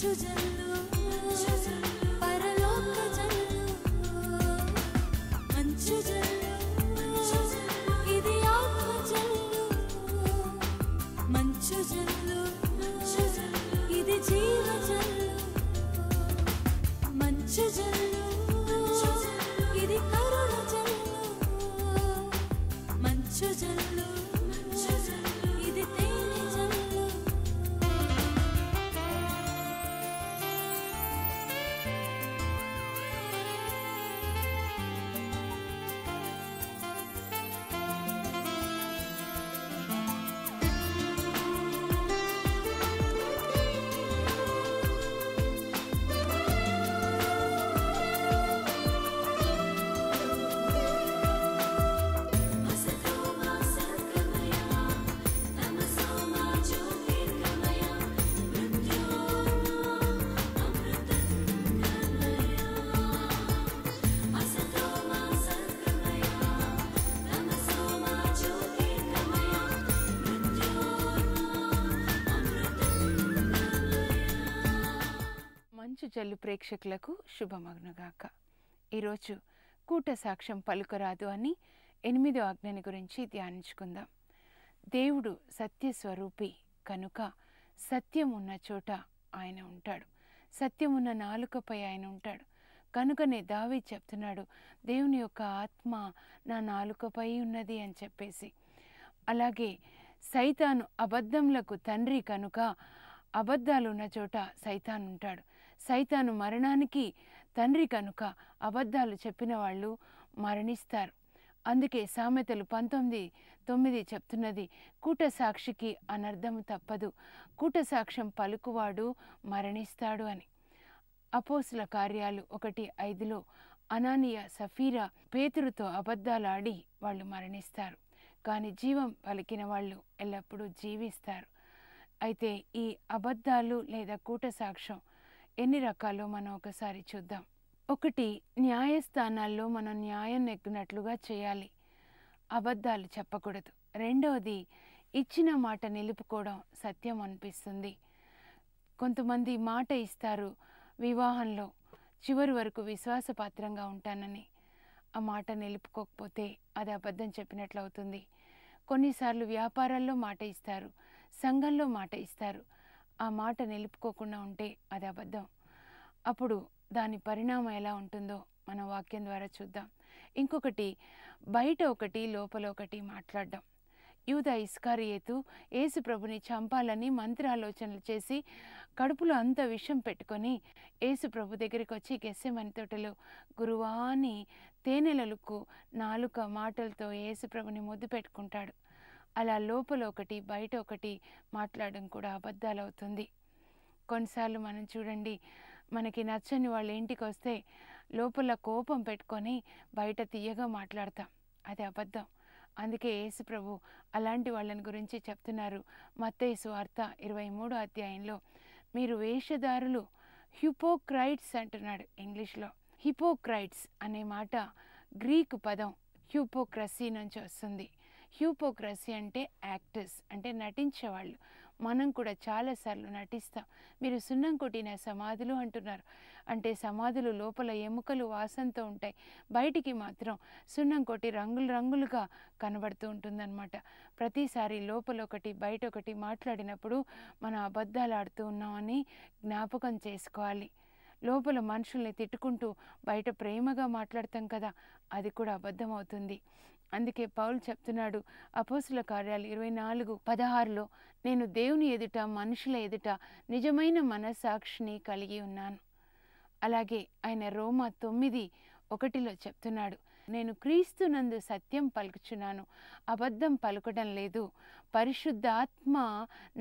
మంచు జల్లు పరలోక జల్లు మంచు జల్లు ఇది ఆత్మ జల్లు మంచు జల్లు ఇది జీవ జల్లు మంచు జల్లు ఇది కరుణ జల్లు మంచు జల్లు ఇది తేనె జల్లు మంచు జల్లు ప్రేక్షకులకు శుభమగునుగాక. ఈరోజు కూట సాక్ష్యం పలుకరాదు అని 8వ ఆజ్ఞని గురించి ధ్యానించుకుందాం. దేవుడు సత్యస్వరూపి కనుక సత్యం ఉన్న చోట ఆయన ఉంటాడు, సత్యం ఉన్న నాలుకపై ఆయన ఉంటాడు. కనుకనే దావీదు చెప్తున్నాడు, దేవుని యొక్క ఆత్మ నా నాలుకపై ఉన్నది అని చెప్పేసి. అలాగే సైతాను అబద్ధములకు తండ్రి కనుక అబద్ధాలు ఉన్న చోట సైతాను ఉంటాడు. సైతాను మరణానికి తండ్రి కనుక అబద్ధాలు చెప్పిన వాళ్ళు మరణిస్తారు. అందుకే సామెతలు 19:9 చెప్తున్నది, కూట సాక్షికి అనర్థము తప్పదు, కూట సాక్ష్యం పలుకువాడు మరణిస్తాడు అని. అపోస్తుల కార్యాలు 1:5 అనానియా సఫీరా పేతురుతో అబద్ధాలాడి వాళ్ళు మరణిస్తారు, కానీ జీవం పలికిన వాళ్ళు ఎల్లప్పుడూ జీవిస్తారు. అయితే ఈ అబద్ధాలు లేదా కూట సాక్ష్యం ఎన్ని రకాలో మనం ఒకసారి చూద్దాం. ఒకటి, న్యాయస్థానాల్లో మనం న్యాయం నెగ్గినట్లుగా చేయాలి, అబద్ధాలు చెప్పకూడదు. రెండవది, ఇచ్చిన మాట నిలుపుకోవడం సత్యం అనిపిస్తుంది. కొంతమంది మాట ఇస్తారు వివాహంలో, చివరి వరకు విశ్వాసపాత్రంగా ఉంటానని, ఆ మాట నిలుపుకోకపోతే అది అబద్ధం చెప్పినట్లు అవుతుంది. కొన్నిసార్లు వ్యాపారాల్లో మాట ఇస్తారు, సంఘంలో మాట ఇస్తారు, ఆ మాట నిలుపుకోకుండా ఉంటే అది అబద్ధం. అప్పుడు దాని పరిణామం ఎలా ఉంటుందో మన వాక్యం ద్వారా చూద్దాం. ఇంకొకటి, బయట ఒకటి లోపల ఒకటి మాట్లాడడం. యూదా ఇస్కారియేతు యేసు ప్రభుని చంపాలని మంత్రాలోచనలు చేసి కడుపులో అంత విషం పెట్టుకొని యేసు ప్రభు దగ్గరికి వచ్చి గెత్సేమని తోటలో గురువా అని తేనెలలకు నాలుక మాటలతో యేసు ప్రభుని ముద్దు పెట్టుకుంటాడు. అలా లోపల ఒకటి బయట ఒకటి మాట్లాడడం కూడా అబద్ధాలు అవుతుంది. కొన్నిసార్లు మనం చూడండి, మనకి నచ్చని వాళ్ళ ఇంటికి వస్తే లోపల కోపం పెట్టుకొని బయట తీయగా మాట్లాడతాం, అది అబద్ధం. అందుకే యేసు ప్రభు అలాంటి వాళ్ళని గురించి చెప్తున్నారు. మత్తయి సువార్త 23వ అధ్యాయంలో, మీరు వేషధారులు, హ్యూపోక్రైట్స్ అంటున్నాడు ఇంగ్లీష్లో. హిపోక్రైట్స్ అనే మాట గ్రీకు పదం హ్యూపోక్రసీ నుంచి వస్తుంది. హ్యూపోక్రసీ అంటే యాక్టర్స్, అంటే నటించేవాళ్ళు. మనం కూడా చాలాసార్లు నటిస్తాం. మీరు సున్నం కొట్టిన సమాధులు అంటున్నారు, అంటే సమాధులు లోపల ఎముకలు వాసనతో ఉంటాయి, బయటికి మాత్రం సున్నం కొట్టి రంగులు రంగులుగా కనబడుతూ ఉంటుందన్నమాట. ప్రతిసారి లోపల ఒకటి బయట ఒకటి మాట్లాడినప్పుడు మనం అబద్ధాలు ఆడుతూ ఉన్నామని జ్ఞాపకం చేసుకోవాలి. లోపల మనుషుల్ని తిట్టుకుంటూ బయట ప్రేమగా మాట్లాడతాం కదా, అది కూడా అబద్ధం అవుతుంది. అందుకే పౌలు చెప్తున్నాడు అపోస్తుల కార్యాలు 24:16, నేను దేవుని ఎదుట మనుషుల ఎదుట నిజమైన మనస్సాక్షిని కలిగి ఉన్నాను. అలాగే ఆయన రోమా 9:1 చెప్తున్నాడు, నేను క్రీస్తునందు సత్యం పలుకుచున్నాను, అబద్ధం పలుకడం లేదు, పరిశుద్ధాత్మ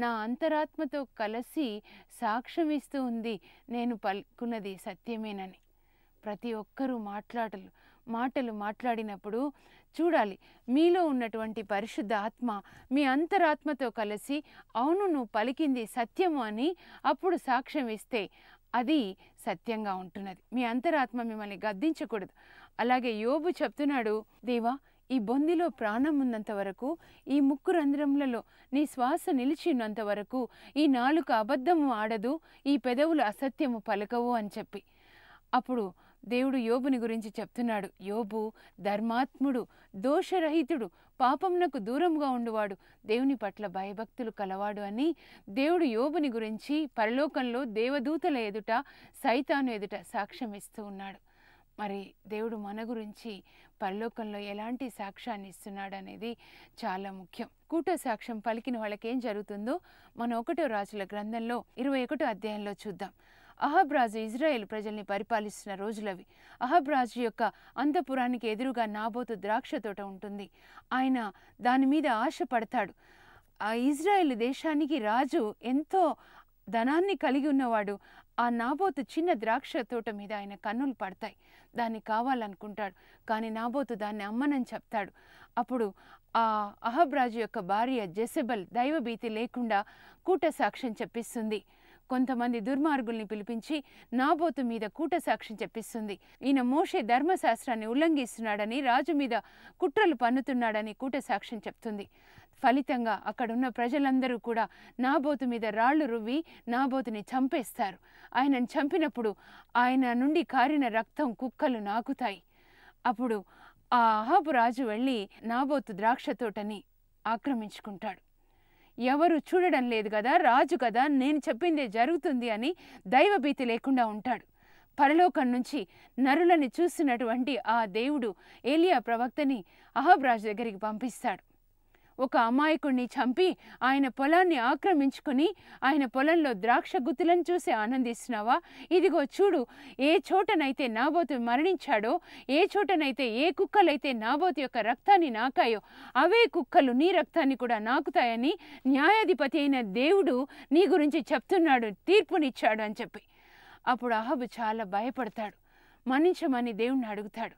నా అంతరాత్మతో కలిసి సాక్ష్యం ఇస్తూ ఉంది, నేను పలుకున్నది సత్యమేనని. ప్రతి ఒక్కరూ మాటలు మాట్లాడినప్పుడు చూడాలి, మీలో ఉన్నటువంటి పరిశుద్ధ ఆత్మ మీ అంతరాత్మతో కలిసి అవును నువ్వు పలికింది సత్యము అని అప్పుడు సాక్ష్యం ఇస్తే అది సత్యంగా ఉంటున్నది. మీ అంతరాత్మ మిమ్మల్ని గద్దించకూడదు. అలాగే యోబు చెప్తున్నాడు, దేవా ఈ బొందిలో ప్రాణం ఉన్నంత వరకు, ఈ ముక్కు రంధ్రములలో నీ శ్వాస నిలిచినంత వరకు ఈ నాలుక అబద్ధము ఆడదు, ఈ పెదవులు అసత్యము పలకవు అని చెప్పి. అప్పుడు దేవుడు యోబుని గురించి చెప్తున్నాడు. యోబు ధర్మాత్ముడు, దోషరహితుడు, పాపమునకు దూరంగా ఉండువాడు, దేవుని పట్ల భయభక్తులు కలవాడు అని దేవుడు యోబుని గురించి పరలోకంలో దేవదూతల ఎదుట, సైతాను ఎదుట సాక్ష్యం ఇస్తూ ఉన్నాడు. మరి దేవుడు మన గురించి పరలోకంలో ఎలాంటి సాక్ష్యాన్ని ఇస్తున్నాడు అనేది చాలా ముఖ్యం. కూట సాక్ష్యం పలికిన వాళ్ళకి ఏం జరుగుతుందో మన 1వ రాజుల గ్రంథంలో 21వ అధ్యాయంలో చూద్దాం. అహాబ్ రాజు ఇజ్రాయేల్ ప్రజల్ని పరిపాలిస్తున్న రోజులవి. అహాబ్ రాజు యొక్క అంతఃపురానికి ఎదురుగా నాబోతు ద్రాక్ష తోట ఉంటుంది. ఆయన దాని మీద ఆశపడతాడు. ఆ ఇజ్రాయేల్ దేశానికి రాజు ఎంతో ధనాన్ని కలిగి ఉన్నవాడు. ఆ నాబోతు చిన్న ద్రాక్ష తోట మీద ఆయన కన్నులు పడతాయి. దాన్ని కావాలనుకుంటాడు. కానీ నాబోతు దాన్ని అమ్మనని చెప్తాడు. అప్పుడు ఆ అహాబ్ రాజు యొక్క భార్య జెసెబెల్ దైవభీతి లేకుండా కూట సాక్ష్యం చెప్పిస్తుంది. కొంతమంది దుర్మార్గుల్ని పిలిపించి నాబోతు మీద కూట సాక్ష్యం చెప్పిస్తుంది. ఈయన మోషే ధర్మశాస్త్రాన్ని ఉల్లంఘిస్తున్నాడని, రాజు మీద కుట్రలు పన్నుతున్నాడని కూట సాక్ష్యం చెప్తుంది. ఫలితంగా అక్కడున్న ప్రజలందరూ కూడా నాబోతు మీద రాళ్లు రువ్వి నాబోతుని చంపేస్తారు. ఆయనను చంపినప్పుడు ఆయన నుండి కారిన రక్తం కుక్కలు నాకుతాయి. అప్పుడు ఆ అహాబు రాజు వెళ్ళి నాబోతు ద్రాక్ష తోటని ఆక్రమించుకుంటాడు. ఎవరు చూడడం లేదు కదా, రాజు కదా, నేను చెప్పిందే జరుగుతుంది అని దైవభీతి లేకుండా ఉంటాడు. పరలోకం నుంచి నరులని చూస్తున్నటువంటి ఆ దేవుడు ఏలియా ప్రవక్తని అహాబ్ రాజు దగ్గరికి పంపిస్తాడు. ఒక అమాయకుడిని చంపి ఆయన పొలాన్ని ఆక్రమించుకుని ఆయన పొలంలో ద్రాక్ష గుత్తులను చూసి ఆనందిస్తున్నావా? ఇదిగో చూడు, ఏ చోటనైతే నాబోతు మరణించాడో, ఏ చోటనైతే ఏ కుక్కలైతే నాబోతు యొక్క రక్తాన్ని నాకాయో అవే కుక్కలు నీ రక్తాన్ని కూడా నాకుతాయని న్యాయాధిపతి అయిన దేవుడు నీ గురించి చెప్తున్నాడు, తీర్పునిచ్చాడు అని చెప్పి. అప్పుడు అహాబు చాలా భయపడతాడు. మన్నించమని దేవుణ్ణి అడుగుతాడు.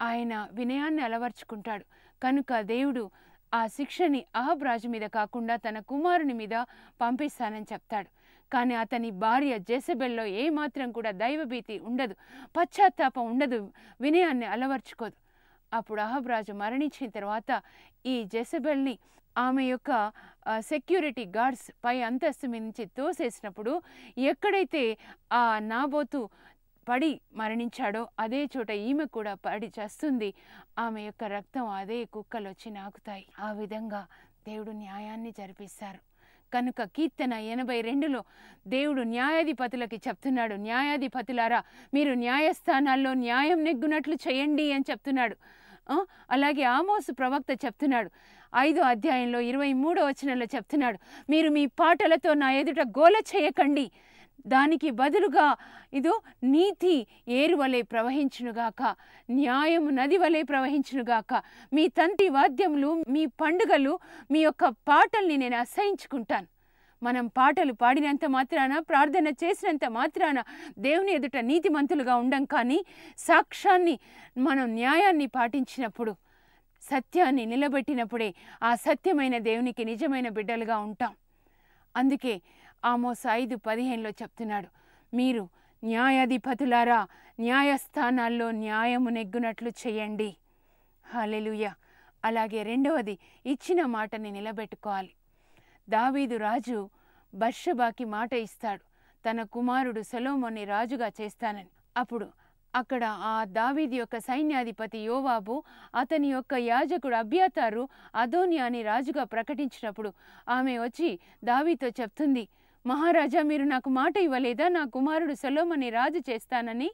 ఆయన వినయాన్ని అలవర్చుకుంటాడు. కనుక దేవుడు ఆ శిక్షని అహాబ్ రాజు మీద కాకుండా తన కుమారుని మీద పంపిస్తానని చెప్తాడు. కానీ అతని భార్య జెసెబెల్లో ఏమాత్రం కూడా దైవభీతి ఉండదు, పశ్చాత్తాపం ఉండదు, వినయాన్ని అలవర్చుకోదు. అప్పుడు అహాబ్ రాజు మరణించిన తర్వాత ఈ జెసెబెల్ని ఆమె యొక్క సెక్యూరిటీ గార్డ్స్ పై అంతస్తు మీద నుంచి తోసేసినప్పుడు ఎక్కడైతే ఆ నాబోతు పడి మరణించాడో అదే చోట ఈమె కూడా పడి చేస్తుంది. ఆమె యొక్క రక్తం అదే కుక్కలు వచ్చి నాకుతాయి. ఆ విధంగా దేవుడు న్యాయాన్ని జరిపిస్తారు. కనుక కీర్తన 82లో దేవుడు న్యాయాధిపతులకి చెప్తున్నాడు, న్యాయాధిపతులారా మీరు న్యాయస్థానాల్లో న్యాయం నెగ్గునట్లు చేయండి అని చెప్తున్నాడు. అలాగే ఆమోసు ప్రవక్త చెప్తున్నాడు 5వ అధ్యాయంలో 23వ వచనంలో చెప్తున్నాడు, మీరు మీ పాటలతో నా ఎదుట గోల చేయకండి, దానికి బదులుగా ఇదో నీతి ఏరువలే ప్రవహించునుగాక, న్యాయము నది వలె ప్రవహించునుగాక. మీ తంతి వాద్యములు, మీ పండుగలు, మీ యొక్క పాటల్ని నేను అసహించుకుంటాను. మనం పాటలు పాడినంత మాత్రాన, ప్రార్థన చేసినంత మాత్రాన దేవుని ఎదుట నీతిమంతులుగా ఉండం. కానీ సాక్ష్యాన్ని, మనం న్యాయాన్ని పాటించినప్పుడు, సత్యాన్ని నిలబెట్టినప్పుడే ఆ సత్యమైన దేవునికి నిజమైన బిడ్డలుగా ఉంటాం. అందుకే ఆమోస్ 5:15లో చెప్తున్నాడు, మీరు న్యాయాధిపతులారా న్యాయస్థానాల్లో న్యాయము నెగ్గునట్లు చేయండి. హల్లెలూయా. అలాగే రెండవది, ఇచ్చిన మాటని నిలబెట్టుకోవాలి. దావీదు రాజు బత్షెబాకి మాట ఇస్తాడు, తన కుమారుడు సొలొమోన్ని రాజుగా చేస్తానని. అప్పుడు అక్కడ ఆ దావీదు యొక్క సైన్యాధిపతి యోవాబు, అతని యొక్క యాజకుడు అబ్యాతారు అదోనియాని రాజుగా ప్రకటించినప్పుడు ఆమె వచ్చి దావీదుతో చెప్తుంది, మహారాజా మీరు నాకు మాట ఇవ్వలేదా నా కుమారుడు సొలొమోన్ని రాజు చేస్తానని?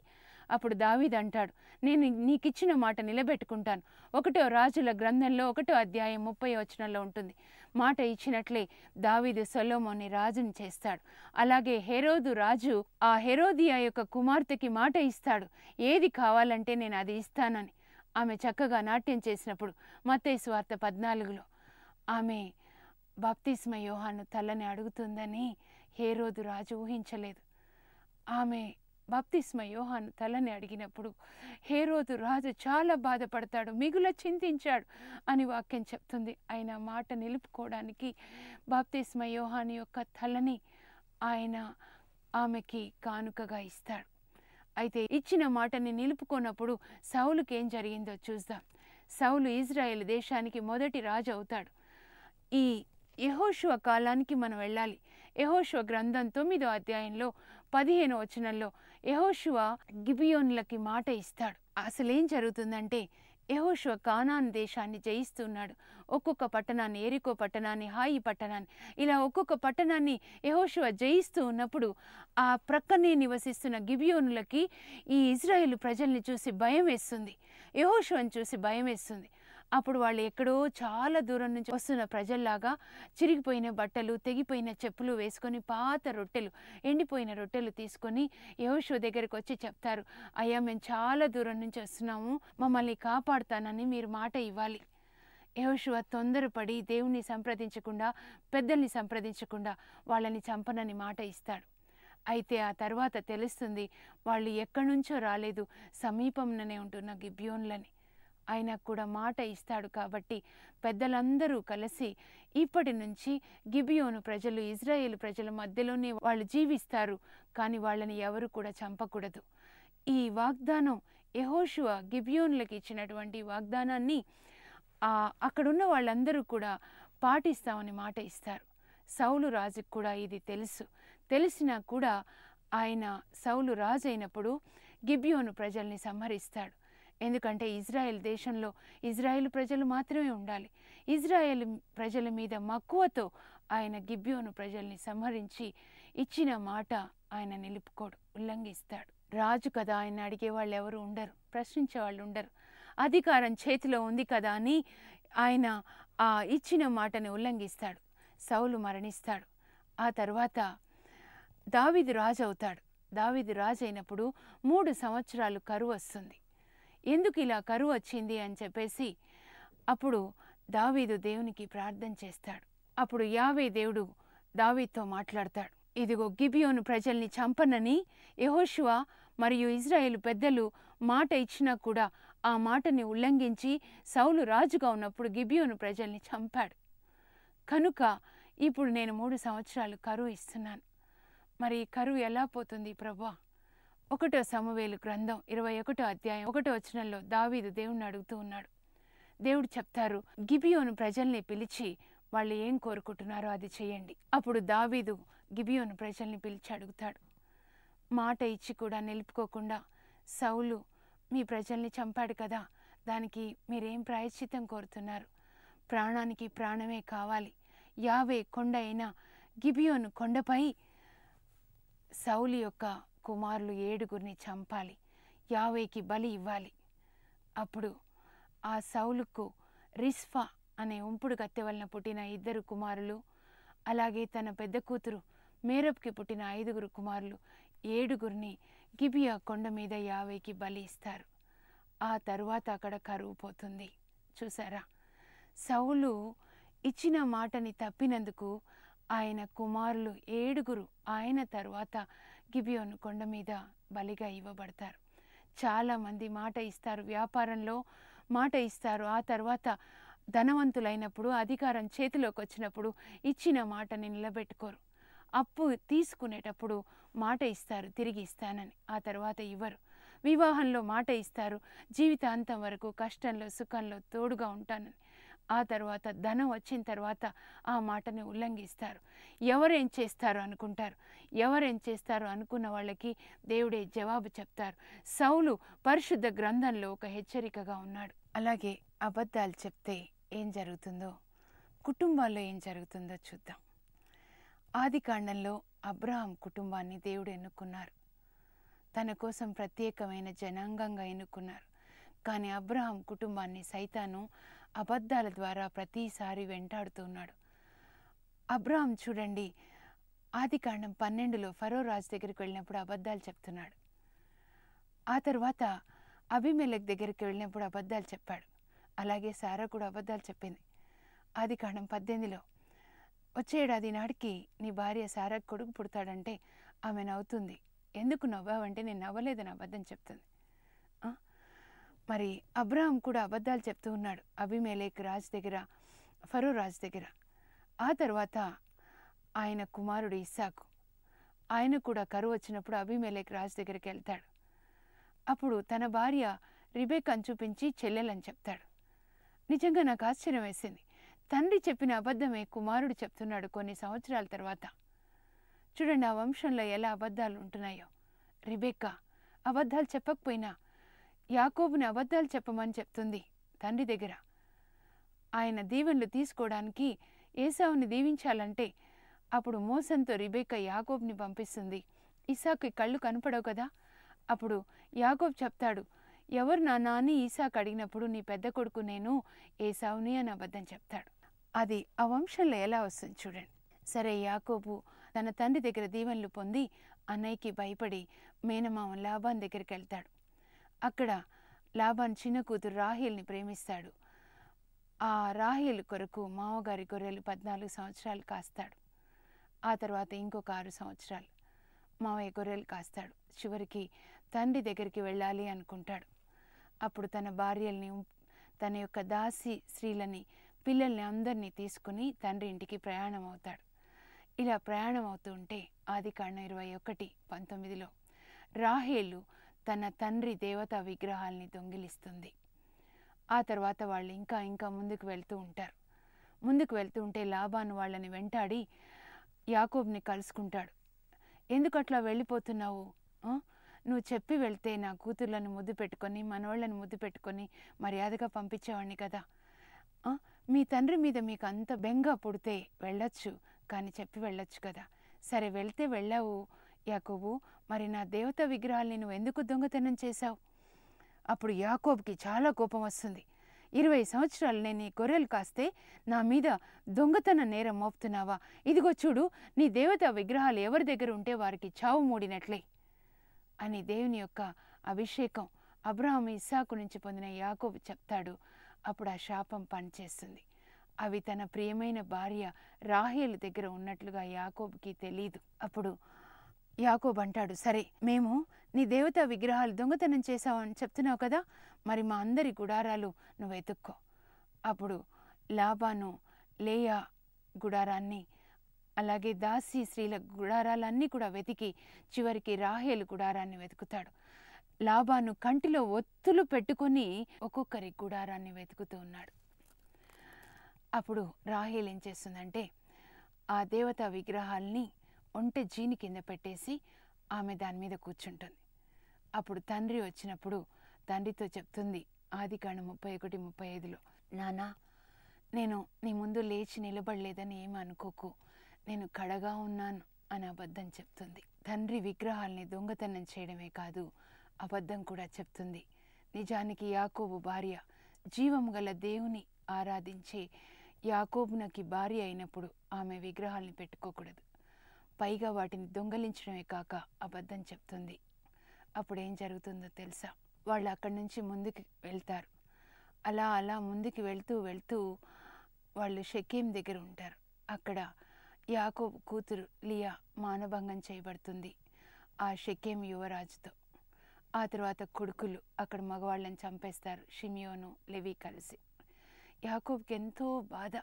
అప్పుడు దావీదు అంటాడు, నేను నీకిచ్చిన మాట నిలబెట్టుకుంటాను. 1వ రాజుల గ్రంథంలో 1వ అధ్యాయం 30వ వచనంలో ఉంటుంది. మాట ఇచ్చినట్లే దావీదు సొలొమోన్ని రాజుని చేస్తాడు. అలాగే హెరోదు రాజు ఆ హెరోదియా యొక్క కుమార్తెకి మాట ఇస్తాడు, ఏది కావాలంటే నేను అది ఇస్తానని. ఆమె చక్కగా నాట్యం చేసినప్పుడు మత్తయి సువార్త 14లో ఆమె బాప్తిస్మ యోహాను తలని అడుగుతుందని హెరోదు రాజు ఊహించలేదు. ఆమె బాప్తిస్మ యోహాను తలని అడిగినప్పుడు హెరోదు రాజు చాలా బాధపడతాడు, మిగుల చింతించాడు అని వాక్యం చెప్తుంది. ఆయన మాట నిలుపుకోవడానికి బాప్తిస్మ యోహాను యొక్క తలని ఆయన ఆమెకి కానుకగా ఇస్తాడు. అయితే ఇచ్చిన మాటని నిలుపుకోనప్పుడు సౌలుకి ఏం జరిగిందో చూద్దాం. సౌలు ఇజ్రాయేల్ దేశానికి మొదటి రాజు అవుతాడు. ఈ యెహోషువ కాలానికి మనం వెళ్ళాలి. యెహోషువ గ్రంథం 9వ అధ్యాయంలో 15వ వచనంలో యెహోషువ గిబియోనులకి మాట ఇస్తాడు. అసలేం జరుగుతుందంటే యెహోషువ కానాను దేశాన్ని జయిస్తున్నాడు. ఒక్కొక్క పట్టణాన్ని, ఎరికో పట్టణాన్ని, హాయి పట్టణాన్ని, ఇలా ఒక్కొక్క పట్టణాన్ని యెహోషువ జయిస్తూ ఉన్నప్పుడు ఆ ప్రక్కనే నివసిస్తున్న గిబియోనులకి ఈ ఇజ్రాయేలు ప్రజల్ని చూసి భయం వేస్తుంది, యెహోషువని చూసి భయం వేస్తుంది. అప్పుడు వాళ్ళు ఎక్కడో చాలా దూరం నుంచి వస్తున్న ప్రజల్లాగా చిరిగిపోయిన బట్టలు, తెగిపోయిన చెప్పులు వేసుకొని, పాత రొట్టెలు, ఎండిపోయిన రొట్టెలు తీసుకొని యెహోషువ దగ్గరికి వచ్చి చెప్తారు, అయ్యా మేము చాలా దూరం నుంచి వస్తున్నాము, మమ్మల్ని కాపాడుతానని మీరు మాట ఇవ్వాలి. యెహోషువ తొందరపడి దేవుణ్ణి సంప్రదించకుండా, పెద్దల్ని సంప్రదించకుండా వాళ్ళని చంపనని మాట ఇస్తాడు. అయితే ఆ తర్వాత తెలుస్తుంది వాళ్ళు ఎక్కడి నుంచో రాలేదు, సమీపంలోనే ఉంటున్న గిబియోన్లని. ఆయన కూడా మాట ఇస్తాడు కాబట్టి పెద్దలందరూ కలిసి ఇప్పటి నుంచి గిబియోను ప్రజలు, ఇజ్రాయేలు ప్రజల మధ్యలోనే వాళ్ళు జీవిస్తారు, కానీ వాళ్ళని ఎవరు కూడా చంపకూడదు. ఈ వాగ్దానం యెహోషువ గిబియోనులకు ఇచ్చినటువంటి వాగ్దానాన్ని అక్కడున్న వాళ్ళందరూ కూడా పాటిస్తామని మాట ఇస్తారు. సౌలు రాజుకు కూడా ఇది తెలిసినా కూడా ఆయన సౌలు రాజు అయినప్పుడు గిబియోను ప్రజల్ని సంహరిస్తాడు. ఎందుకంటే ఇజ్రాయెల్ దేశంలో ఇజ్రాయేలు ప్రజలు మాత్రమే ఉండాలి. ఇజ్రాయేల్ ప్రజల మీద మక్కువతో ఆయన గిబియోను ప్రజల్ని సంహరించి ఇచ్చిన మాట ఆయన నిలుపుకోడు, ఉల్లంఘిస్తాడు. రాజు కదా, ఆయన అడిగే వాళ్ళు ఎవరు ఉండరు, ప్రశ్నించే వాళ్ళు ఉండరు. అధికారం చేతిలో ఉంది కదా అని ఆయన ఆ ఇచ్చిన మాటని ఉల్లంఘిస్తాడు. సౌలు మరణిస్తాడు. ఆ తర్వాత దావీదు రాజు అవుతాడు. దావీదు రాజు అయినప్పుడు 3 సంవత్సరాలు కరువు వస్తుంది. ఎందుకు ఇలా కరువు వచ్చింది అని చెప్పేసి అప్పుడు దావీదు దేవునికి ప్రార్థన చేస్తాడు. అప్పుడు యావే దేవుడు దావీదుతో మాట్లాడతాడు. ఇదిగో గిబియోను ప్రజల్ని చంపనని యెహోషువ మరియు ఇజ్రాయేలు పెద్దలు మాట ఇచ్చినా కూడా ఆ మాటని ఉల్లంఘించి సౌలు రాజుగా ఉన్నప్పుడు గిబియోను ప్రజల్ని చంపాడు. కనుక ఇప్పుడు నేను 3 సంవత్సరాలు కరువు ఇస్తున్నాను. మరి కరువు ఎలా పోతుంది ప్రభువా? 1వ సమూయేలు గ్రంథం 21వ అధ్యాయం 1వ వచనంలో దావీదు దేవుణ్ణి అడుగుతూ ఉన్నాడు. దేవుడు చెప్తారు, గిబియోను ప్రజల్ని పిలిచి వాళ్ళు ఏం కోరుకుంటున్నారో అది చేయండి. అప్పుడు దావీదు గిబియోను ప్రజల్ని పిలిచి అడుగుతాడు. మాట ఇచ్చి కూడా నిలుపుకోకుండా సౌలు మీ ప్రజల్ని చంపాడు కదా, దానికి మీరేం ప్రాయశ్చిత్తం కోరుతున్నారు? ప్రాణానికి ప్రాణమే కావాలి. యావే కొండ అయిన గిబియోను కొండపై సౌలు యొక్క కుమారులు 7గురిని చంపాలి, యావేకి బలి ఇవ్వాలి. అప్పుడు ఆ సౌలుకు రిస్ఫా అనే ఉంపుడు కత్తె వలన పుట్టిన 2 కుమారులు, అలాగే తన పెద్ద కూతురు మేరబ్కి పుట్టిన 5 కుమారులు 7గురిని గిబియా కొండ మీద యావేకి బలి ఇస్తారు. ఆ తరువాత అక్కడ కరువు పోతుంది. చూసారా, సౌలు ఇచ్చిన మాటని తప్పినందుకు ఆయన కుమారులు 7 ఆయన తరువాత గిబియోను కొండ మీద బలిగా ఇవ్వబడతారు. చాలామంది మాట ఇస్తారు, వ్యాపారంలో మాట ఇస్తారు, ఆ తర్వాత ధనవంతులైనప్పుడు అధికారం చేతిలోకి వచ్చినప్పుడు ఇచ్చిన మాటని నిలబెట్టుకోరు. అప్పు తీసుకునేటప్పుడు మాట ఇస్తారు, తిరిగి ఇస్తానని, ఆ తర్వాత ఇవ్వరు. వివాహంలో మాట ఇస్తారు, జీవితాంతం వరకు కష్టంలో సుఖంలో తోడుగా ఉంటానని, ఆ తర్వాత ధనం వచ్చిన తర్వాత ఆ మాటని ఉల్లంఘిస్తారు. ఎవరేం చేస్తారు అనుకుంటారు. ఎవరేం చేస్తారు అనుకున్న వాళ్ళకి దేవుడే జవాబు చెప్తారు. సౌలు పరిశుద్ధ గ్రంథంలో ఒక హెచ్చరికగా ఉన్నాడు. అలాగే అబద్ధాలు చెప్తే ఏం జరుగుతుందో, కుటుంబాల్లో ఏం జరుగుతుందో చూద్దాం. ఆదికాండంలో అబ్రహాం కుటుంబాన్ని దేవుడు ఎన్నుకున్నారు. తన కోసం ప్రత్యేకమైన జనాంగంగా ఎన్నుకున్నారు. కానీ అబ్రహాం కుటుంబాన్ని సైతాను అబద్ధాల ద్వారా ప్రతిసారి వెంటాడుతున్నాడు. అబ్రహాం చూడండి, ఆదికాండం 12లో ఫరో రాజు దగ్గరికి వెళ్ళినప్పుడు అబద్ధాలు చెప్తున్నాడు. ఆ తర్వాత అబీమెలెకు దగ్గరికి వెళ్ళినప్పుడు అబద్ధాలు చెప్పాడు. అలాగే సారా కూడా అబద్ధాలు చెప్పింది. ఆదికాండం 18లో వచ్చే ఏడాది నాటికి నీ భార్య సారాకు కొడుకు పుడతాడంటే ఆమె నవ్వుతుంది. ఎందుకు నవ్వావంటే నేను నవ్వలేదని అబద్ధం చెప్తుంది. మరి అబ్రహాం కూడా అబద్ధాలు చెప్తూ ఉన్నాడు అబీమెలెకు రాజు దగ్గర, ఫరో రాజు దగ్గర. ఆ తర్వాత ఆయన కుమారుడు ఇస్సాకు, ఆయన కూడా కరువు వచ్చినప్పుడు అబీమెలెకు రాజు దగ్గరికి వెళ్తాడు. అప్పుడు తన భార్య రిబెకాను చూపించి చెల్లెలని చెప్తాడు. నిజంగా నాకు ఆశ్చర్యం వేసింది. తండ్రి చెప్పిన అబద్ధమే కుమారుడు చెప్తున్నాడు కొన్ని సంవత్సరాల తర్వాత. చూడండి ఆ వంశంలో ఎలా అబద్ధాలు ఉంటున్నాయో. రిబెక్కా అబద్ధాలు చెప్పకపోయినా యాకోబుని అబద్ధాలు చెప్పమని చెప్తుంది తండ్రి దగ్గర. ఆయన దీవెనలు తీసుకోవడానికి ఏసావుని దీవించాలంటే అప్పుడు మోసంతో రిబెక్కా యాకోబుని పంపిస్తుంది. ఇస్సాకుకి కళ్ళు కనపడవు కదా. అప్పుడు యాకోబు చెప్తాడు, ఎవరు నాన్న అని ఇస్సాకు అడిగినప్పుడు నీ పెద్ద కొడుకు నేను ఏసావుని అని అబద్ధం చెప్తాడు. అది ఆ వంశంలో ఎలా వస్తుంది చూడండి. సరే యాకోబు తన తండ్రి దగ్గర దీవెనలు పొంది అన్నయ్యకి భయపడి మేనమామ లాబాన్ దగ్గరికి వెళ్తాడు. అక్కడ లాబాన్ చిన్న కూతురు రాహేల్ని ప్రేమిస్తాడు. ఆ రాహేల్ కొరకు మామగారి గొర్రెలు 14 సంవత్సరాలు కాస్తాడు. ఆ తర్వాత ఇంకొక 6 సంవత్సరాలు మావయ్య గొర్రెలు కాస్తాడు. చివరికి తండ్రి దగ్గరికి వెళ్ళాలి అనుకుంటాడు. అప్పుడు తన భార్యల్ని, తన యొక్క దాసి స్త్రీలని, పిల్లల్ని అందరినీ తీసుకుని తండ్రి ఇంటికి ప్రయాణం అవుతాడు. ఇలా ప్రయాణం అవుతూ ఉంటే ఆదికాండం 21:19 రాహేలు తన తండ్రి దేవతా విగ్రహాల్ని దొంగిలిస్తుంది. ఆ తర్వాత వాళ్ళు ఇంకా ముందుకు వెళ్తూ ఉంటారు. ముందుకు వెళ్తూ ఉంటే లాబాను వాళ్ళని వెంటాడి యాకోబుని కలుసుకుంటాడు. ఎందుకు అట్లా వెళ్ళిపోతున్నావు? నువ్వు చెప్పి వెళ్తే నా కూతుర్లను ముద్దు పెట్టుకొని మనవాళ్ళని ముద్దు పెట్టుకొని మర్యాదగా పంపించేవాడిని కదా. మీ తండ్రి మీద మీకు అంత బెంగ పుడితే వెళ్ళొచ్చు, కానీ చెప్పి వెళ్ళొచ్చు కదా. సరే వెళ్తే వెళ్ళావు యాకోబు, మరి నా దేవతా విగ్రహాల్ని నువ్వు ఎందుకు దొంగతనం చేశావు? అప్పుడు యాకోబుకి చాలా కోపం వస్తుంది. 20 సంవత్సరాలు నేను నీ గొర్రెలు కాస్తే నా మీద దొంగతన నేరం మోపుతున్నావా? ఇదిగో చూడు, నీ దేవతా విగ్రహాలు ఎవరి దగ్గర ఉంటే వారికి చావు మూడినట్లే అని దేవుని యొక్క అభిషేకం అబ్రహాము ఇస్సాకు నుంచి పొందిన యాకోబు చెప్తాడు. అప్పుడు ఆ శాపం పనిచేస్తుంది. అవి తన ప్రియమైన భార్య రాహేలు దగ్గర ఉన్నట్లుగా యాకోబుకి తెలీదు. అప్పుడు యాకోబు అంటాడు, సరే మేము నీ దేవతా విగ్రహాలు దొంగతనం చేశావని చెప్తున్నావు కదా, మరి మా అందరి గుడారాలు నువ్వు వెతుక్కో. అప్పుడు లాబాను లేయా గుడారాన్ని, అలాగే దాసి స్త్రీల గుడారాలన్నీ కూడా వెతికి చివరికి రాహేలు గుడారాన్ని వెతుకుతాడు. లాబాను కంటిలో ఒత్తులు పెట్టుకొని ఒక్కొక్కరి గుడారాన్ని వెతుకుతూ ఉన్నాడు. అప్పుడు రాహేలు ఏం చేస్తుందంటే ఆ దేవతా విగ్రహాల్ని ఒంటె జీని కింద పెట్టేసి ఆమె దాని మీద కూర్చుంటుంది. అప్పుడు తండ్రి వచ్చినప్పుడు తండ్రితో చెప్తుంది ఆదికాండం 31:35 నానా, నేను నీ ముందు లేచి నిలబడలేదని ఏమి అనుకోకు, నేను కడగా ఉన్నాను అని అబద్ధం చెప్తుంది. తండ్రి విగ్రహాల్ని దొంగతనం చేయడమే కాదు, అబద్ధం కూడా చెప్తుంది. నిజానికి యాకోబు భార్య జీవము గల దేవుని ఆరాధించే యాకోబునకి భార్య అయినప్పుడు ఆమె విగ్రహాల్ని పెట్టుకోకూడదు. పైగా వాటిని దొంగలించడమే కాక అబద్ధం చెప్తుంది. అప్పుడేం జరుగుతుందో తెలుసా? వాళ్ళు అక్కడి నుంచి ముందుకు వెళ్తారు. అలా ముందుకు వెళ్తూ వాళ్ళు షెకేం దగ్గర ఉంటారు. అక్కడ యాకోబు కూతురు లియా మానభంగం చేయబడుతుంది ఆ షెకేం యువరాజుతో. ఆ తర్వాత కొడుకులు అక్కడ మగవాళ్ళని చంపేస్తారు, షిమియోను లెవి కలిసి. యాకోబుకి ఎంతో బాధ.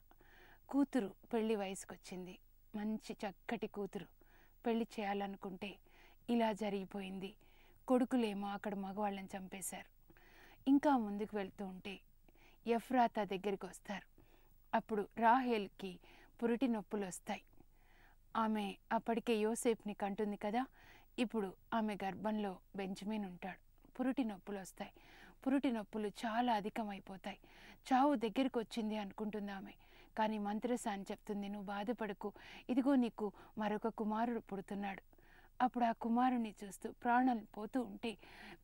కూతురు పెళ్లి వయసుకు వచ్చింది, మంచి చక్కటి కూతురు, పెళ్లి చేయాలనుకుంటే ఇలా జరిగిపోయింది. కొడుకులేమో అక్కడ మగవాళ్ళని చంపేశారు. ఇంకా ముందుకు వెళ్తూ ఉంటే ఎఫ్రాతా దగ్గరికి వస్తారు. అప్పుడు రాహేల్కి పురిటి నొప్పులు వస్తాయి. ఆమె అప్పటికే యోసేపుని కంటుంది కదా. ఇప్పుడు ఆమె గర్భంలో బెంజమిన్ ఉంటాడు. పురిటి నొప్పులు వస్తాయి. పురిటి నొప్పులు చాలా అధికమైపోతాయి. చావు దగ్గరికి వచ్చింది అనుకుంటుంది ఆమె. కానీ మంత్రసాని చెప్తుంది, నువ్వు బాధపడకు, ఇదిగో నీకు మరొక కుమారుడు పుడుతున్నాడు. అప్పుడు ఆ కుమారుని చూస్తూ ప్రాణాలు పోతూ ఉంటే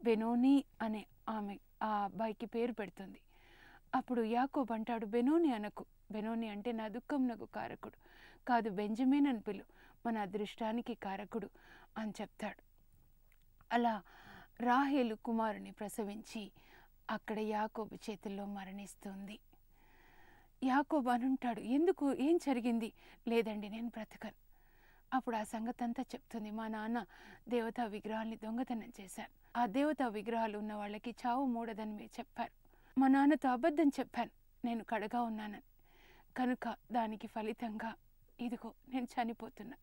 బెనోని అనే ఆమె ఆ అబ్బాయికి పేరు పెడుతుంది. అప్పుడు యాకోబు అంటాడు, బెనోని అనకు, బెనోని అంటే నా దుఃఖంనకు కారకుడు కాదు, బెంజమిన్ అని పిలు, మన అదృష్టానికి కారకుడు అని చెప్తాడు. అలా రాహేలు కుమారుని ప్రసవించి అక్కడ యాకోబు చేతుల్లో మరణిస్తుంది. యాకోబు అనుంటాడు, ఎందుకు, ఏం జరిగింది? లేదండి నేను బ్రతకను. అప్పుడు ఆ సంగతి అంతా చెప్తుంది. మా నాన్న దేవతా విగ్రహాల్ని దొంగతనం చేశాను. ఆ దేవతా విగ్రహాలు ఉన్న వాళ్ళకి చావు మూడదని మీరు చెప్పారు. మా నాన్నతో అబద్ధం చెప్పాను, నేను కడగా ఉన్నానని. కనుక దానికి ఫలితంగా ఇదిగో నేను చనిపోతున్నా.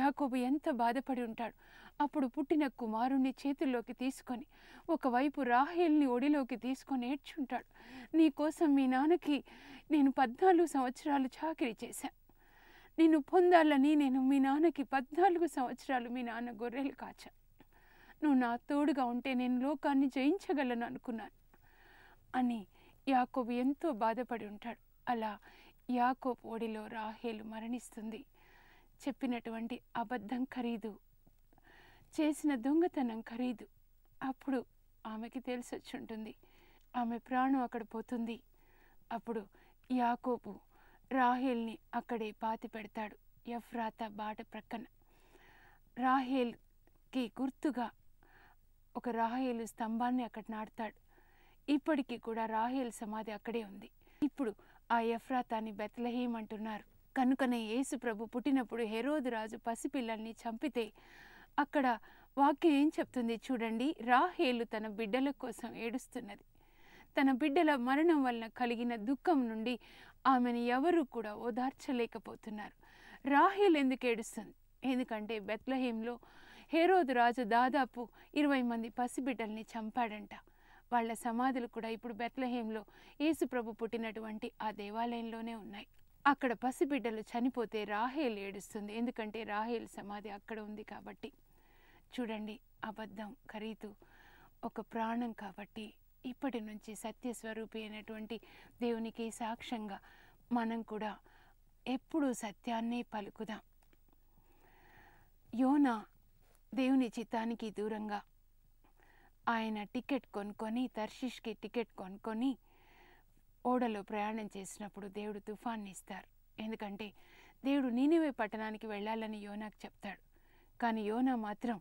యాకోబు ఎంత బాధపడి ఉంటాడు. అప్పుడు పుట్టిన కుమారుణ్ణి చేతుల్లోకి తీసుకొని ఒకవైపు రాహేల్ని ఒడిలోకి తీసుకొని ఏడ్చుంటాడు. నీ కోసం మీ నాన్నకి నేను 14 సంవత్సరాలు చాకిరీ చేశాను. నిన్ను పొందాలని నేను మీ నాన్నకి 14 సంవత్సరాలు మీ నాన్న గొర్రెలు కాచా. నువ్వు నా తోడుగా ఉంటే నేను లోకాన్ని జయించగలను అనుకున్నాను అని యాకోబు ఎంతో బాధపడి ఉంటాడు. అలా యాకోబు ఒడిలో రాహేలు మరణిస్తుంది. చెప్పినటువంటి అబద్ధం ఖరీదు, చేసిన దొంగతనం ఖరీదు అప్పుడు ఆమెకి తెలిసొచ్చి ఉంటుంది. ఆమె ప్రాణం అక్కడ పోతుంది. అప్పుడు యాకోబు రాహేల్ని అక్కడే పాతి పెడతాడు, ఎఫ్రాతా బాట ప్రక్కన. రాహేల్కి గుర్తుగా ఒక రాహేలు స్తంభాన్ని అక్కడ నాటుతాడు. ఇప్పటికీ కూడా రాహేల్ సమాధి అక్కడే ఉంది. ఇప్పుడు ఆ ఎఫ్రాతాని బెత్లెహేం అంటున్నారు. కనుకనే యేసు ప్రభు పుట్టినప్పుడు హెరోదు రాజు పసిపిల్లల్ని చంపితే అక్కడ వాక్యం ఏం చెప్తుంది చూడండి. రాహేలు తన బిడ్డల కోసం ఏడుస్తున్నది. తన బిడ్డల మరణం వలన కలిగిన దుఃఖం నుండి ఆమెను ఎవరు కూడా ఓదార్చలేకపోతున్నారు. రాహేల్ ఎందుకు ఏడుస్తుంది? ఎందుకంటే బెత్లెహేంలో హెరోదు రాజు దాదాపు 20 మంది పసిబిడ్డల్ని చంపాడంట. వాళ్ళ సమాధులు కూడా ఇప్పుడు బెత్లెహేంలో యేసు ప్రభు పుట్టినటువంటి ఆ దేవాలయంలోనే ఉన్నాయి. అక్కడ పసిబిడ్డలు చనిపోతే రాహేల్ ఏడుస్తుంది. ఎందుకంటే రాహేల్ సమాధి అక్కడ ఉంది కాబట్టి. చూడండి, అబద్ధం ఖరీదు ఒక ప్రాణం కాబట్టి ఇప్పటి నుంచి సత్యస్వరూపి అయినటువంటి దేవునికి సాక్ష్యంగా మనం కూడా ఎప్పుడూ సత్యాన్నే పలుకుదాం. యోనా దేవుని చిత్తానికి దూరంగా ఆయన టికెట్ కొనుక్కొని, తర్షీష్కి టికెట్ కొనుక్కొని ఓడలో ప్రయాణం చేసినప్పుడు దేవుడు తుఫాన్ని ఇస్తారు. ఎందుకంటే దేవుడు నీనివే పట్టణానికి వెళ్ళాలని యోనాకు చెప్తాడు. కానీ యోనా మాత్రం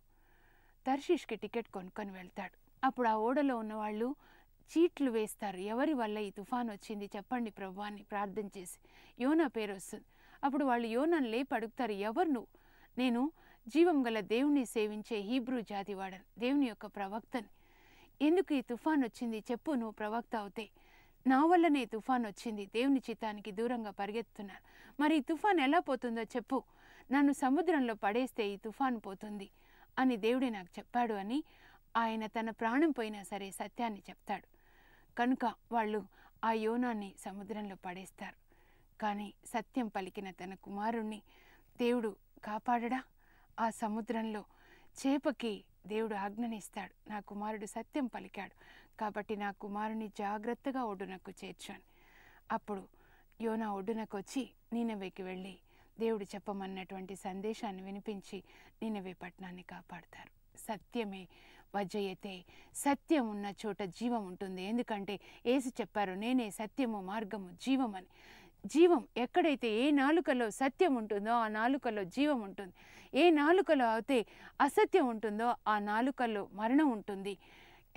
తర్షీష్కి టికెట్ కొనుక్కొని వెళ్తాడు. అప్పుడు ఆ ఓడలో ఉన్న వాళ్ళు చీట్లు వేస్తారు. ఎవరి వల్ల ఈ తుఫాన్ వచ్చింది చెప్పండి ప్రభు అని ప్రార్థన చేసి యోనా పేరు వస్తుంది. అప్పుడు వాళ్ళు యోనాను లేపి అడుగుతారు, ఎవరు నువ్వు? నేను జీవం గల దేవుణ్ణి సేవించే హీబ్రూ జాతి వాడను, దేవుని యొక్క ప్రవక్తని. ఎందుకు ఈ తుఫాన్ వచ్చింది చెప్పు, నువ్వు ప్రవక్త అవుతే. నా వల్లనే తుఫాన్ వచ్చింది, దేవుని చిత్తానికి దూరంగా పరిగెత్తుతున్నాను. మరి ఈ తుఫాన్ ఎలా పోతుందో చెప్పు, నన్ను సముద్రంలో పడేస్తే ఈ తుఫాన్ పోతుంది అని దేవుడే నాకు చెప్పాడు అని ఆయన తన ప్రాణం పోయినా సరే సత్యాన్ని చెప్తాడు. కనుక వాళ్ళు ఆ యోనాన్ని సముద్రంలో పడేస్తారు. కానీ సత్యం పలికిన తన కుమారుణ్ణి దేవుడు కాపాడడా? ఆ సముద్రంలో చేపకి దేవుడు ఆజ్ఞనిస్తాడు, నా కుమారుడు సత్యం పలికాడు కాబట్టి నా కుమారుని జాగ్రత్తగా ఒడ్డునకు చేర్చాను. అప్పుడు యోనా ఒడ్డునకు వచ్చి నీనవేకి వెళ్ళి దేవుడు చెప్పమన్నటువంటి సందేశాన్ని వినిపించి నీనవే పట్టణాన్ని కాపాడతారు. సత్యమే వజయతే, సత్యం ఉన్న చోట జీవం ఉంటుంది. ఎందుకంటే యేసు చెప్పారు, నేనే సత్యము మార్గము జీవం అని. జీవం ఎక్కడైతే ఏ నాలుకలో సత్యం ఉంటుందో ఆ నాలుకలో జీవం ఉంటుంది. ఏ నాలుకలో అయితే అసత్యం ఉంటుందో ఆ నాలుకలో మరణం ఉంటుంది.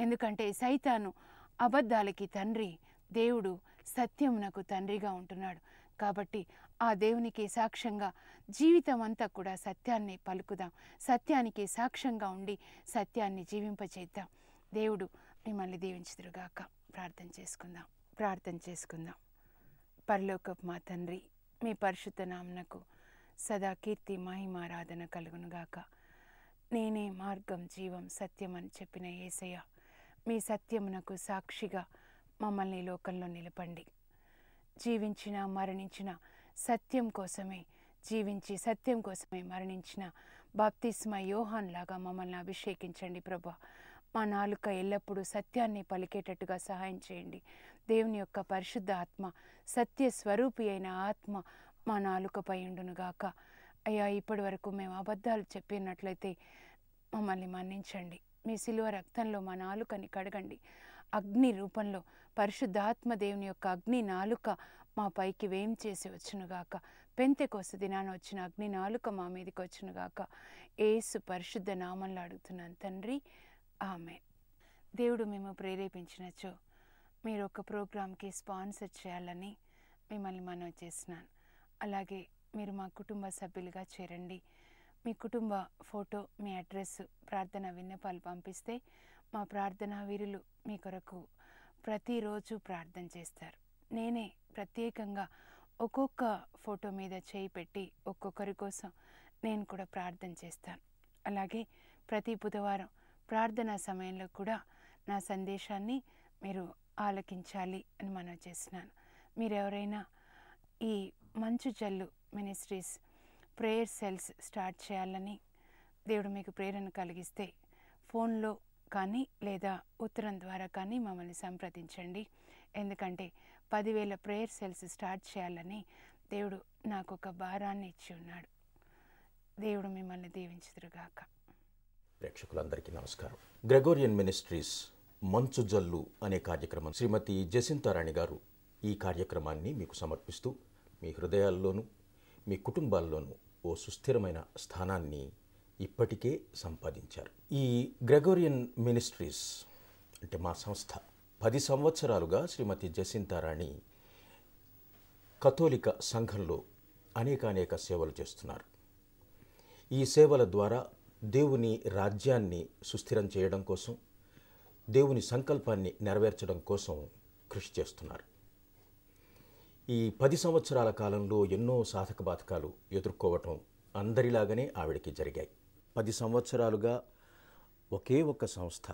ఎందుకంటే సైతాను అబద్ధాలకి తండ్రి, దేవుడు సత్యమునకు తండ్రిగా ఉంటున్నాడు. కాబట్టి ఆ దేవునికి సాక్ష్యంగా జీవితం అంతా కూడా సత్యాన్ని పలుకుదాం. సత్యానికి సాక్ష్యంగా ఉండి సత్యాన్ని జీవింపచేద్దాం. దేవుడు మిమ్మల్ని దీవించుదురుగాక. ప్రార్థన చేసుకుందాం. పరలోకపు మా తండ్రి, మీ పరిశుద్ధ నామమునకు సదా కీర్తి మహిమారాధన కలుగునుగాక. నేనే మార్గం జీవం సత్యం అని చెప్పిన యేసయ్య, మీ సత్యమునకు సాక్షిగా మమ్మల్ని లోకంలో నిలపండి. జీవించిన మరణించిన సత్యం కోసమే, జీవించి సత్యం కోసమే మరణించిన బాప్తిస్మ యోహాన్ లాగా మమ్మల్ని అభిషేకించండి ప్రభా. మా నాలుక ఎల్లప్పుడూ సత్యాన్ని పలికేటట్టుగా సహాయం చేయండి. దేవుని యొక్క పరిశుద్ధ ఆత్మ, సత్య స్వరూపి అయిన ఆత్మ మా నాలుకపై ఉండునుగాక. అయ్యా, ఇప్పటి వరకు మేము అబద్ధాలు చెప్పినట్లయితే మమ్మల్ని మన్నించండి. మీ శిలువ రక్తంలో మా నాలుకని కడగండి. అగ్ని రూపంలో పరిశుద్ధాత్మ దేవుని యొక్క అగ్ని నాలుక మా పైకి వేం చేసి వచ్చునుగాక. పెంతెకొస్తు దినాన వచ్చిన అగ్ని నాలుక మా మీదకి వచ్చునుగాక. యేసు పరిశుద్ధ నామంలో అడుగుతున్నాను తండ్రి, ఆమేన్. దేవుడు మేము ప్రేరేపించినచో మీరు ఒక ప్రోగ్రాంకి స్పాన్సర్ చేయాలని మిమ్మల్ని మనవి చేస్తున్నాను. అలాగే మీరు మా కుటుంబ సభ్యులుగా చేరండి. మీ కుటుంబ ఫోటో, మీ అడ్రస్, ప్రార్థన విన్నపాలు పంపిస్తే మా ప్రార్థనా వీరులు మీ కొరకు ప్రతిరోజు ప్రార్థన చేస్తారు. నేనే ప్రత్యేకంగా ఒక్కొక్క ఫోటో మీద చేయి పెట్టి ఒక్కొక్కరి కోసం నేను కూడా ప్రార్థన చేస్తాను. అలాగే ప్రతి బుధవారం ప్రార్థనా సమయంలో కూడా నా సందేశాన్ని మీరు ఆలకించాలి అని మనవి చేస్తున్నాను. మీరు ఎవరైనా ఈ మంచు జల్లు మినిస్ట్రీస్ ప్రేయర్ సెల్స్ స్టార్ట్ చేయాలని దేవుడు మీకు ప్రేరణ కలిగిస్తే ఫోన్లో కానీ లేదా ఉత్తరం ద్వారా కానీ మమ్మల్ని సంప్రదించండి. ఎందుకంటే 10,000 ప్రేయర్ సెల్స్ స్టార్ట్ చేయాలని దేవుడు నాకు ఒక భారాన్ని ఇచ్చి ఉన్నాడు. దేవుడు మిమ్మల్ని దీవించుదురుగాక. ప్రేక్షకులందరికీ నమస్కారం. గ్రెగోరియన్ మినిస్ట్రీస్ మంచు జల్లు అనే కార్యక్రమం శ్రీమతి జసింతారాణి గారు ఈ కార్యక్రమాన్ని మీకు సమర్పిస్తూ మీ హృదయాల్లోనూ మీ కుటుంబాల్లోనూ ఓ సుస్థిరమైన స్థానాన్ని ఇప్పటికే సంపాదించారు. ఈ గ్రెగోరియన్ మినిస్ట్రీస్ అంటే మా సంస్థ 10 సంవత్సరాలుగా శ్రీమతి జసింతారాణి కథోలిక సంఘంలో అనేక సేవలు చేస్తున్నారు. ఈ సేవల ద్వారా దేవుని రాజ్యాన్ని సుస్థిరం చేయడం కోసం, దేవుని సంకల్పాన్ని నెరవేర్చడం కోసం కృషి చేస్తున్నారు. ఈ 10 సంవత్సరాల కాలంలో ఎన్నో సాధక బాధకాలు ఎదుర్కోవటం అందరిలాగానే ఆవిడకి జరిగాయి. 10 సంవత్సరాలుగా ఒకే ఒక్క సంస్థ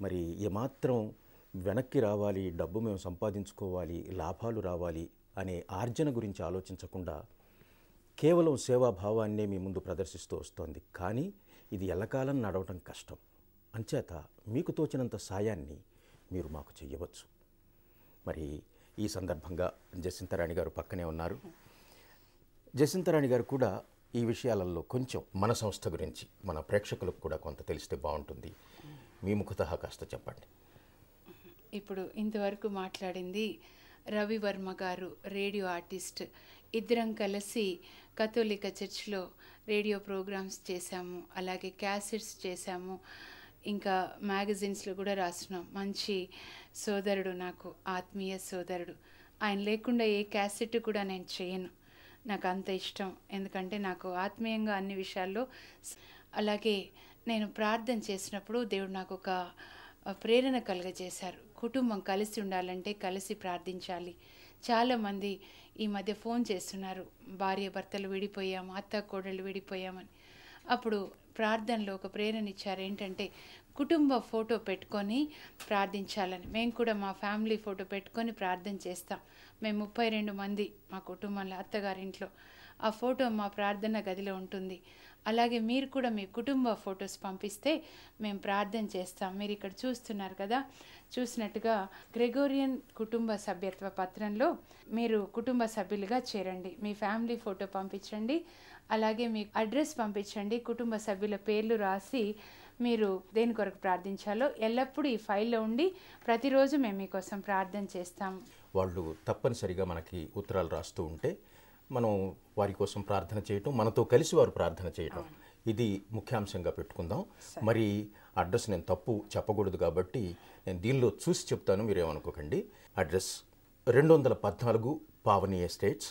మరి ఏమాత్రం వెనక్కి రావాలి, డబ్బు మేము సంపాదించుకోవాలి, లాభాలు రావాలి అనే ఆర్జన గురించి ఆలోచించకుండా కేవలం సేవాభావాన్నే మీ ముందు ప్రదర్శిస్తూ వస్తోంది. కానీ ఇది ఎల్లకాలం నడవటం కష్టం. అంచేత మీకు తోచినంత సాయాన్ని మీరు మాకు చెయ్యవచ్చు. మరి ఈ సందర్భంగా జసింతారాణి గారు పక్కనే ఉన్నారు. జసింతారాణి గారు కూడా ఈ విషయాలలో కొంచెం మన సంస్థ గురించి మన ప్రేక్షకులకు కూడా కొంత తెలిస్తే బాగుంటుంది. మీ ముఖతహా కాస్త చెప్పండి. ఇప్పుడు ఇంతవరకు మాట్లాడింది రవివర్మ గారు, రేడియో ఆర్టిస్ట్. ఇద్దరం కలిసి కథోలిక చర్చ్లో రేడియో ప్రోగ్రామ్స్ చేశాము, అలాగే క్యాసెట్స్ చేశాము, ఇంకా మ్యాగజైన్స్లో కూడా రాస్తున్నాం. మంచి సోదరుడు, నాకు ఆత్మీయ సోదరుడు. ఆయన లేకుండా ఏ క్యాసెట్ కూడా నేను చేయను. నాకు అంత ఇష్టం, ఎందుకంటే నాకు ఆత్మీయంగా అన్ని విషయాల్లో. అలాగే నేను ప్రార్థన చేసినప్పుడు దేవుడు నాకు ఒక ప్రేరణ కలుగజేశారు. కుటుంబం కలిసి ఉండాలంటే కలిసి ప్రార్థించాలి. చాలామంది ఈ మధ్య ఫోన్ చేస్తున్నారు, భార్య భర్తలు విడిపోయాము, అత్త కోడళ్ళు విడిపోయామని. అప్పుడు ప్రార్థనలో ఒక ప్రేరణ ఇచ్చారు, ఏంటంటే కుటుంబ ఫోటో పెట్టుకొని ప్రార్థించాలని. మేము కూడా మా ఫ్యామిలీ ఫోటో పెట్టుకొని ప్రార్థన చేస్తాం. మేము 32 మంది మా కుటుంబంలో, అత్తగారింట్లో. ఆ ఫోటో మా ప్రార్థన గదిలో ఉంటుంది. అలాగే మీరు కూడా మీ కుటుంబ ఫొటోస్ పంపిస్తే మేము ప్రార్థన చేస్తాం. మీరు ఇక్కడ చూస్తున్నారు కదా, చూసినట్టుగా గ్రెగోరియన్ కుటుంబ సభ్యత్వ పత్రంలో మీరు కుటుంబ సభ్యులుగా చేరండి. మీ ఫ్యామిలీ ఫోటో పంపించండి, అలాగే మీ అడ్రస్ పంపించండి. కుటుంబ సభ్యుల పేర్లు రాసి మీరు దేని కొరకు ప్రార్థించాలో ఎల్లప్పుడూ ఈ ఫైల్లో ఉండి ప్రతిరోజు మేము మీకోసం ప్రార్థన చేస్తాం. వాళ్ళు తప్పనిసరిగా మనకి ఉత్తరాలు రాస్తూ ఉంటే మనం వారి కోసం ప్రార్థన చేయటం, మనతో కలిసి వారు ప్రార్థన చేయటం, ఇది ముఖ్యాంశంగా పెట్టుకుందాం. మరి అడ్రస్ నేను తప్పు చెప్పకూడదు కాబట్టి నేను దీనిలో చూసి చెప్తాను, మీరేమనుకోకండి. అడ్రస్ 214 పావని ఎస్టేట్స్,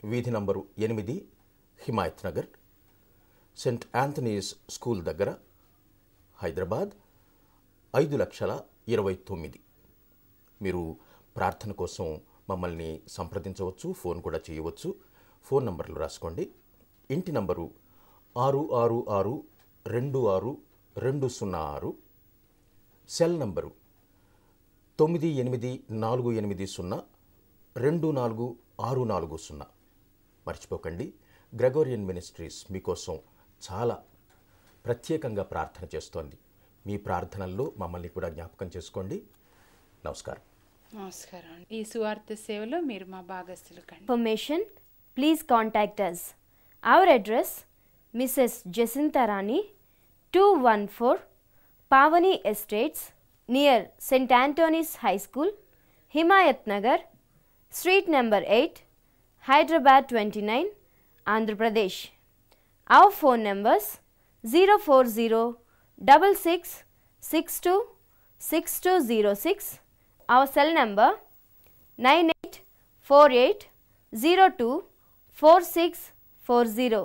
వీధి number 8, Himayat Nagar, Saint Anthony's school దగ్గర, హైదరాబాద్ 5,29,000. మీరు ప్రార్థన కోసం మమ్మల్ని సంప్రదించవచ్చు, ఫోన్ కూడా చేయవచ్చు. ఫోన్ నంబర్లు రాసుకోండి. ఇంటి నంబరు 666-26-206, సెల్ నంబరు 9848024640. మర్చిపోకండి, గ్రెగోరియన్ మినిస్ట్రీస్ మీకోసం చాలా ప్రత్యేకంగా ప్రార్థన చేస్తోంది. మీ ప్రార్థనల్లో మమ్మల్ని కూడా జ్ఞాపకం చేసుకోండి. నమస్కారం. నమస్కారం. ఈ సువార్త సేవలో మీరు మా భాగస్థులు కండి. Information, please contact us. Our address, Mrs. Jacintarani, 214 Pavani Estates, near St. Anthony's High School, Himayat Nagar, Street number 8, Hyderabad 29, Andhra Pradesh. Our phone numbers 04066626206. Our cell number 9848024640.